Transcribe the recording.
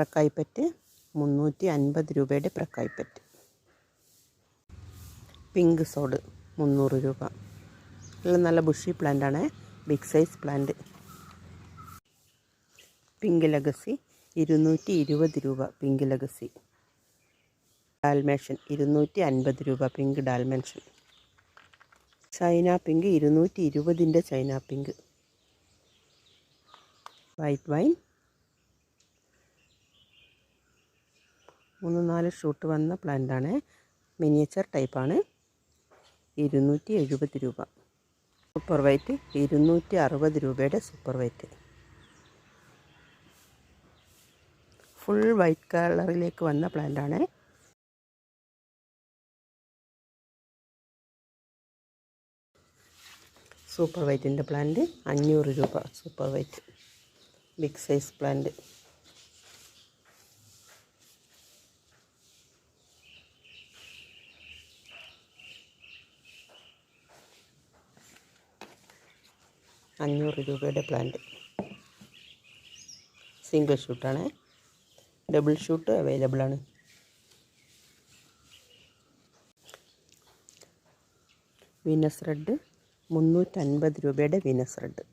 പ്രക്കായ്പറ്റ് 350 രൂപയുടെ പ്രക്കായ്പറ്റ്. പിങ്ക് സോഡ് 300 രൂപ. എല്ലാം നല്ല ബുഷി പ്ലാന്റാണ്, big size plant. Pink legacy 220 രൂപ. Pink legacy. ഡാൽമേഷൻ 250 രൂപ. Pink Dalmatian. China pink 220 China pink. White wine 3-4 shoot വന്ന പ്ലാന്റാണ്, മിനിയേച്ചർ ടൈപ്പാണ്. 270 രൂപ. സൂപ്പർ വൈറ്റ് 260 രൂപയുടെ സൂപ്പർ വൈറ്റ്. ഫുൾ വൈറ്റ് കളറിലേക്ക് വന്ന പ്ലാന്റാണ്. സൂപ്പർ വൈറ്റിൻ്റെ പ്ലാന്റ് 500 രൂപ. Super white big size plant. രൂപയുടെ പ്ലാന്റ്. സിംഗിൾ ഷൂട്ടാണ്, ഡബിൾ ഷൂട്ട് അവൈലബിൾ ആണ്. വീനസ് റെഡ് 350 രൂപയുടെ വീനസ് റെഡ്.